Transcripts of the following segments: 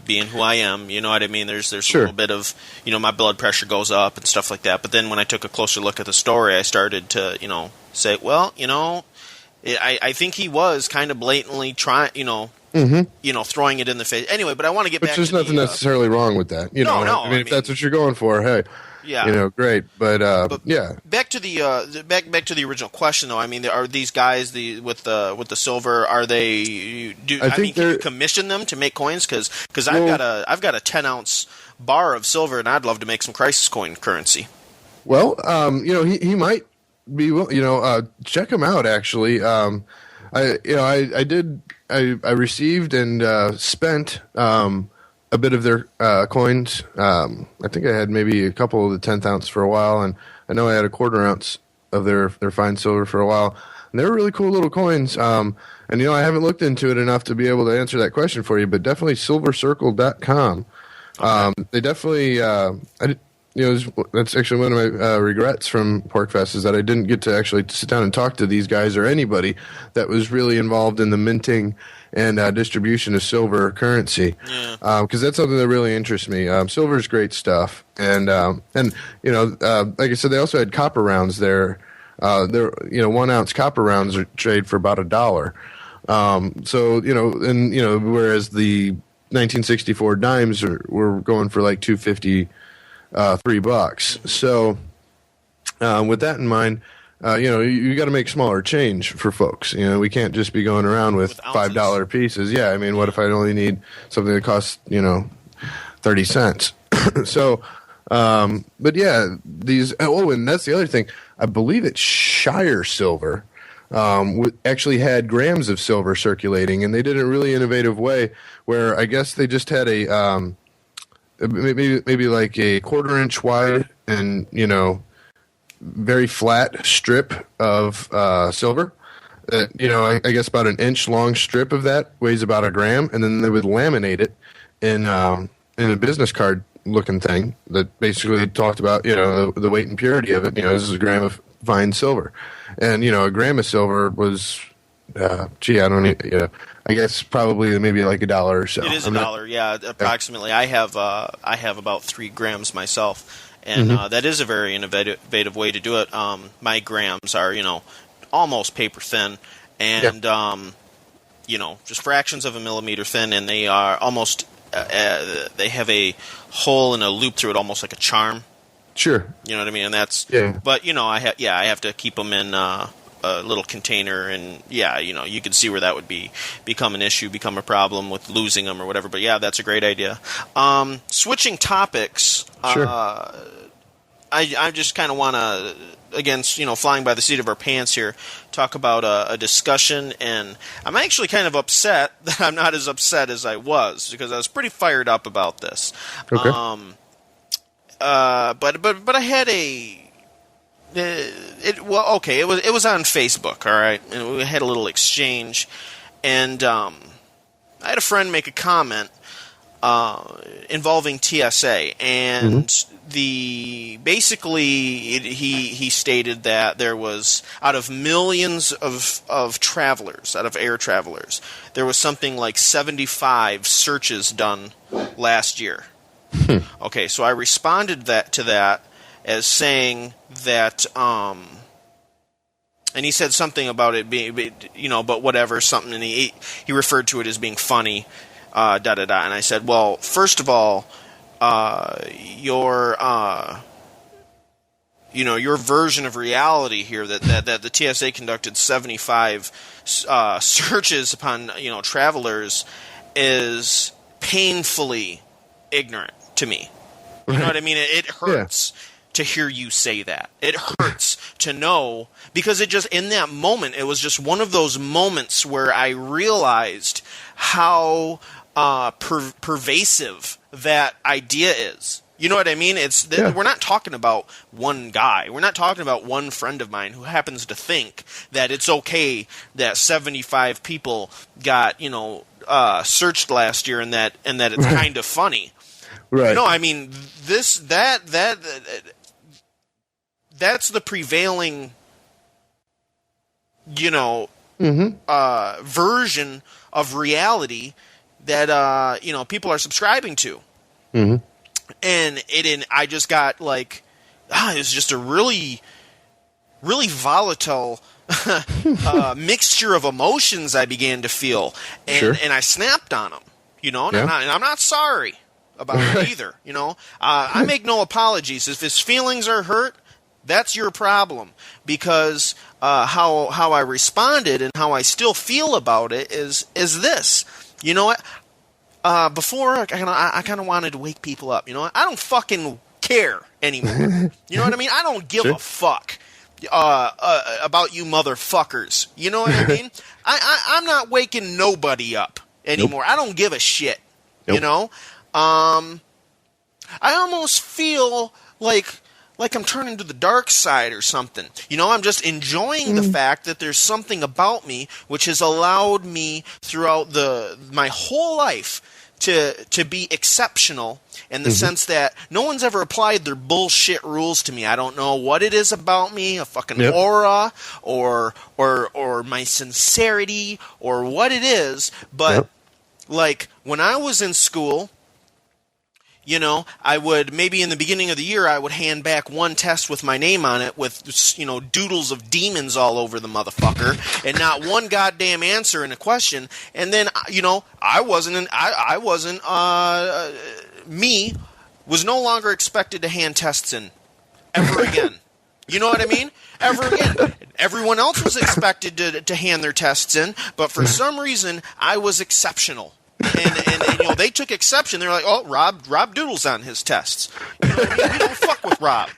being who I am. You know what I mean? There's Sure. a little bit of, my blood pressure goes up and stuff like that. But then when I took a closer look at the story, I started to, say, well, I think he was kind of blatantly trying, throwing it in the face. Anyway, but I want to get back to there's nothing necessarily wrong with that. No, I mean, if that's what you're going for, hey. Yeah. Great. But yeah. Back to the back to the original question, though. I mean, are these guys with the silver? Are they? Can you commission them to make coins? Because I've got a 10-ounce bar of silver, and I'd love to make some Crisis coin currency. Well, he might be. Check him out. Actually, I received and spent a bit of their coins. I think I had maybe a couple of the 10th ounce for a while, and I know I had a 1/4 ounce of their fine silver for a while. And they were really cool little coins. And I haven't looked into it enough to be able to answer that question for you, but definitely silvercircle.com. They definitely that's actually one of my regrets from Porc Fest is that I didn't get to actually sit down and talk to these guys or anybody that was really involved in the minting and distribution of silver currency, because that's something that really interests me. Silver is great stuff, and like I said, they also had copper rounds there. 1 ounce copper rounds are trade for about $1. Whereas the 1964 dimes were going for like $2.50, $3. So with that in mind. You got to make smaller change for folks. We can't just be going around with $5 pieces. Yeah, I mean, what if I only need something that costs 30 cents? So, but yeah, these. Oh, and that's the other thing. I believe it's Shire Silver actually had grams of silver circulating, and they did it in a really innovative way. Where I guess they just had a maybe like a 1/4 inch wide and very flat strip of silver. I guess about 1 inch long strip of that weighs about 1 gram, and then they would laminate it in a business card looking thing that basically talked about the weight and purity of it. This is a gram of fine silver, and a gram of silver was I guess probably maybe like $1 or so. It is $1, approximately. I have about 3 grams myself. And that is a very innovative way to do it. My grams are, almost paper thin, and just fractions of a millimeter thin, and they are almost. They have a hole and a loop through it, almost like a charm. Sure. You know what I mean? And that's. Yeah. But I have to keep them in a little container, and you can see where that would become an issue, become a problem with losing them or whatever. But yeah, that's a great idea. Switching topics. Sure. I just kind of want to, again, flying by the seat of our pants here, talk about a discussion, and I'm actually kind of upset that I'm not as upset as I was, because I was pretty fired up about this. Okay. But I had it was on Facebook, all right, and we had a little exchange, and I had a friend make a comment involving TSA, and he stated that there was, out of millions of travelers, out of air travelers, there was something like 75 searches done last year. Okay, so I responded to that as saying that, and he said something about it being, but whatever, something, and he referred to it as being funny. And I said, well, first of all, your version of reality here that the TSA conducted 75 searches upon travelers is painfully ignorant to me. You know what I mean? It hurts to hear you say that. It hurts to know, because it just, in that moment, it was just one of those moments where I realized how pervasive that idea is. You know what I mean? We're not talking about one guy. We're not talking about one friend of mine who happens to think that it's okay that 75 people got, searched last year, and that it's kind of funny. Right. No, I mean, that's the prevailing, version of reality that people are subscribing to. Mm-hmm. And I just got like, it was just a really, really volatile mixture of emotions I began to feel, and I snapped on them, and I'm not sorry about it either. I make no apologies. If his feelings are hurt, that's your problem, because how I responded and how I still feel about it is this. You know what? Before I kind of wanted to wake people up. I don't fucking care anymore. You know what I mean? I don't give a fuck about you motherfuckers. You know what I mean? I'm not waking nobody up anymore. Nope. I don't give a shit. Nope. I almost feel like I'm turning to the dark side or something. I'm just enjoying the fact that there's something about me which has allowed me throughout my whole life to be exceptional in the sense that no one's ever applied their bullshit rules to me. I don't know what it is about me, a fucking aura or my sincerity or what it is, but like when I was in school, I would, maybe in the beginning of the year, I would hand back one test with my name on it with, doodles of demons all over the motherfucker and not one goddamn answer in a question. And then, I was no longer expected to hand tests in ever again. You know what I mean? Ever again. Everyone else was expected to hand their tests in, but for some reason, I was exceptional. And they took exception. They're like, "Oh, Rob doodles on his tests. We don't fuck with Rob."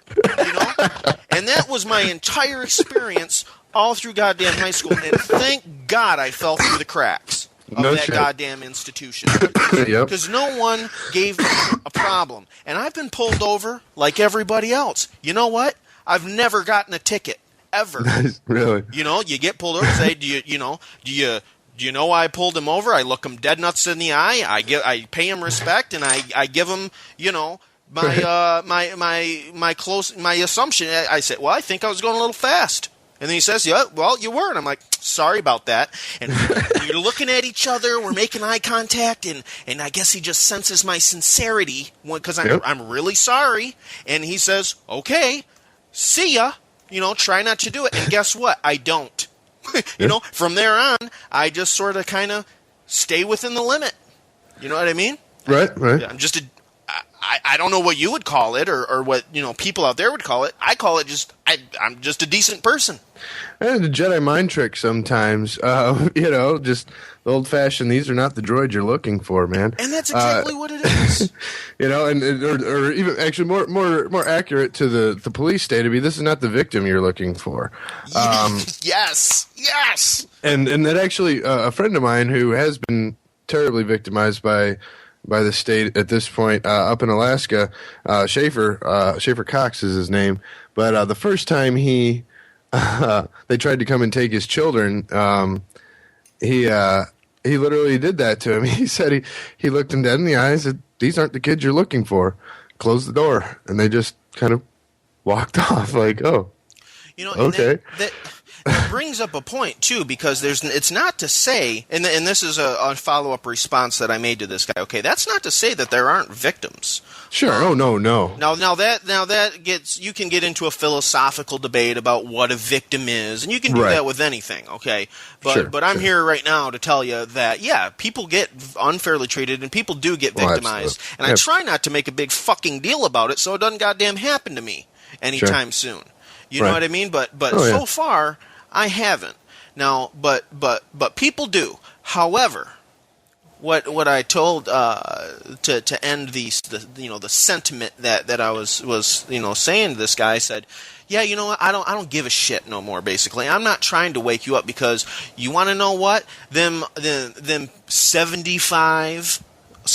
And that was my entire experience all through goddamn high school. And thank God I fell through the cracks of that goddamn institution, because no one gave me a problem. And I've been pulled over like everybody else. You know what? I've never gotten a ticket ever. Really? You get pulled over. Say, do you know why I pulled him over? I look him dead nuts in the eye. I pay him respect, and I give him, my assumption. I said, well, I think I was going a little fast. And then he says, yeah, well, you were. And I'm like, sorry about that. And you're looking at each other. We're making eye contact. And I guess he just senses my sincerity because I'm really sorry. And he says, okay, see ya. Try not to do it. And guess what? I don't. From there on, I just sort of kind of stay within the limit. You know what I mean? Right. I'm just I don't know what you would call it or what, people out there would call it. I call it I'm just a decent person. And a Jedi mind trick sometimes, just the old-fashioned, these are not the droids you're looking for, man. And that's exactly what it is. Or even actually more accurate to the police state to be, this is not the victim you're looking for. Yes. And that actually, a friend of mine who has been terribly victimized by the state at this point, up in Alaska, Schaefer Cox is his name, but the first time they tried to come and take his children, he literally did that to him. He said he looked him dead in the eyes and said, these aren't the kids you're looking for. Close the door. And they just kind of walked off like, oh, okay. That brings up a point, too, because it's not to say, and this is a follow-up response that I made to this guy, okay, that's not to say that there aren't victims. Sure. No. Now that you can get into a philosophical debate about what a victim is, and you can do that with anything, okay? But I'm here right now to tell you that, people get unfairly treated, and people do get victimized. And I try not to make a big fucking deal about it so it doesn't goddamn happen to me anytime soon. You know what I mean? But so far, I haven't. Now, but people do. However, what I told to end the sentiment that I was saying to this guy, I said, yeah, you know what? I don't give a shit no more. Basically, I'm not trying to wake you up because you want to know what them 75.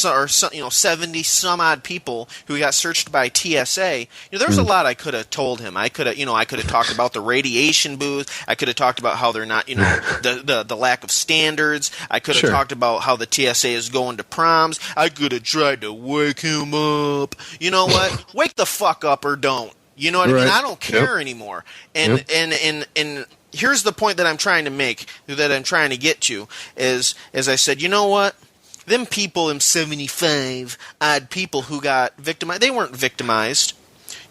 Or 70 some odd people who got searched by TSA. There was a lot I could have told him. I could have talked about the radiation booth. I could have talked about how they're not, the lack of standards. I could have talked about how the TSA is going to proms. I could have tried to wake him up. You know what? Wake the fuck up or don't. You know what I mean? I don't care anymore. And here's the point that I'm trying to make, that I'm trying to get to, is I said, you know what? them people, them 75 odd people who got victimized, they weren't victimized.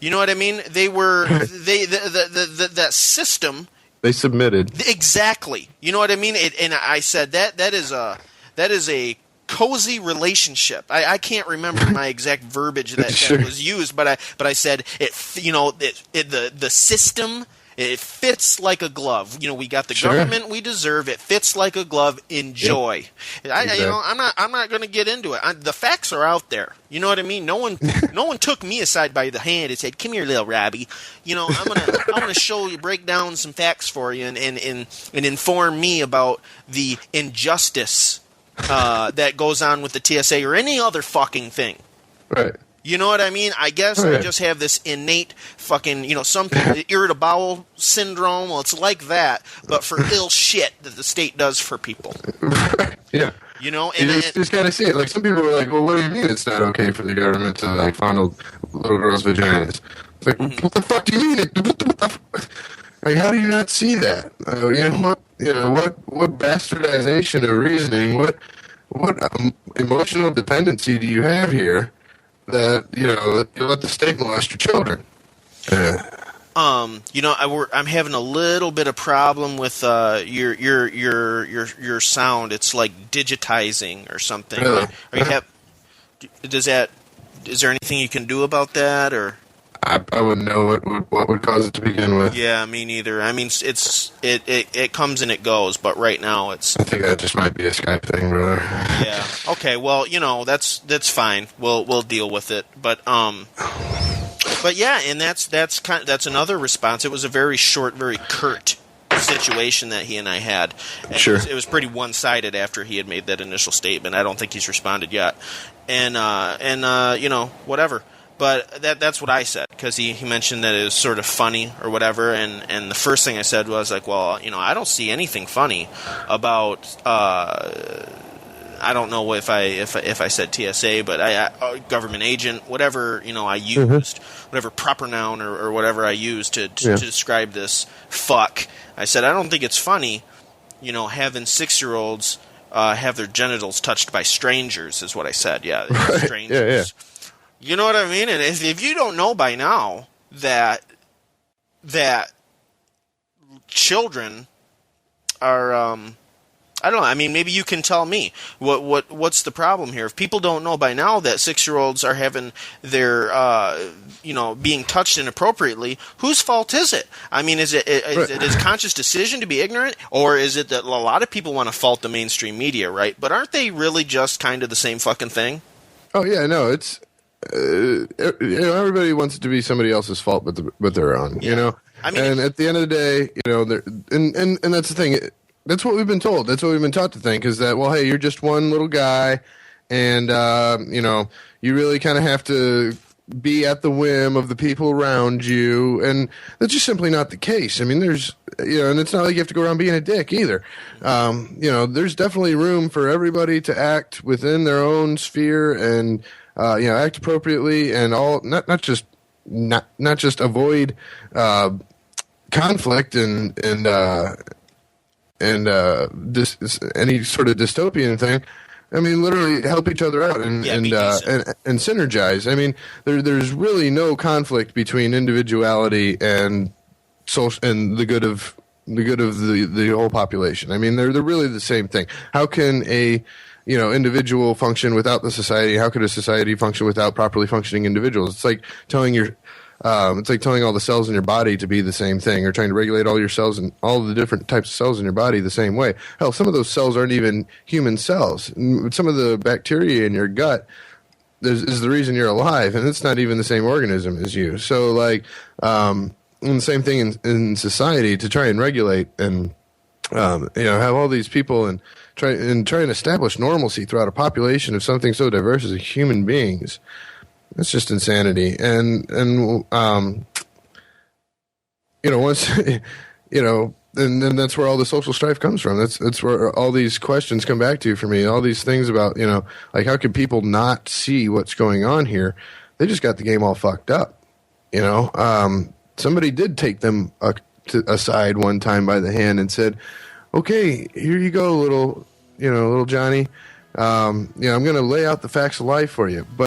You know what I mean? They were that system. They submitted. Exactly. You know what I mean? And I said that is a cozy relationship. I can't remember my exact verbiage that was used, but I said the system. It fits like a glove. You know, we got the government we deserve. It fits like a glove. Enjoy. Yep. Exactly. I'm not going to get into it. The facts are out there. You know what I mean? No one took me aside by the hand and said, "Come here, little Robbie. You know, I'm gonna show you, break down some facts for you, and inform me about the injustice that goes on with the TSA or any other fucking thing." Right. You know what I mean? I guess I just have this innate fucking, some people, irritable bowel syndrome. Well, it's like that, but for ill shit that the state does for people. Yeah. You know? And you just gotta see it. Like, some people are like, well, what do you mean it's not okay for the government to, like, fondle little girls' vaginas? It's like, what the fuck do you mean? Like, how do you not see that? What bastardization of reasoning, what emotional dependency do you have here? That you let the state molest your children. I'm having a little bit of problem with your sound. It's like digitizing or something. Really? Is there anything you can do about that, or? I wouldn't know what would cause it to begin with. Yeah, me neither. I mean, it comes and it goes, but right now it's. I think that just might be a Skype thing, brother. Yeah. Okay. Well, that's fine. We'll deal with it. But yeah, and that's another response. It was a very short, very curt situation that he and I had. And sure. It was pretty one-sided after he had made that initial statement. I don't think he's responded yet. And whatever. But that's what I said, because he mentioned that it was sort of funny or whatever, and the first thing I said was like, well, I don't see anything funny about I don't know if I said TSA, but I government agent, whatever I used, whatever proper noun or whatever I used to describe this fuck. I said I don't think it's funny, having 6-year-olds have their genitals touched by strangers is what I said. Yeah, right. Strangers. Yeah. You know what I mean? And if you don't know by now that children are, I don't know. I mean, maybe you can tell me what's the problem here. If people don't know by now that 6-year-olds are having their, being touched inappropriately, whose fault is it? I mean, is it his conscious decision to be ignorant, or is it that a lot of people want to fault the mainstream media, right? But aren't they really just kind of the same fucking thing? Oh yeah, no, it's. Everybody wants it to be somebody else's fault but their own. Yeah. I mean, and at the end of the day, and that's the thing. That's what we've been told. That's what we've been taught to think, is that, well, hey, you're just one little guy, and you really kind of have to be at the whim of the people around you, and that's just simply not the case. I mean, there's and it's not like you have to go around being a dick either. There's definitely room for everybody to act within their own sphere and. Act appropriately, and all not just avoid conflict and any sort of dystopian thing. I mean, literally help each other out and synergize. I mean, there's really no conflict between individuality and social and the good of the whole population. I mean, they're really the same thing. How can a individual function without the society? How could a society function without properly functioning individuals? It's like telling all the cells in your body to be the same thing, or trying to regulate all your cells and all the different types of cells in your body the same way. Hell, some of those cells aren't even human cells. Some of the bacteria in your gut is the reason you're alive, and it's not even the same organism as you. So, and the same thing in society, to try and regulate and have all these people and try and establish normalcy throughout a population of something so diverse as human beings. That's just insanity. And once and then that's where all the social strife comes from. That's where all these questions come back to for me. All these things about like, how can people not see what's going on here? They just got the game all fucked up. Somebody did take them aside one time by the hand and said, "Okay, here you go, little Johnny. I'm going to lay out the facts of life for you. But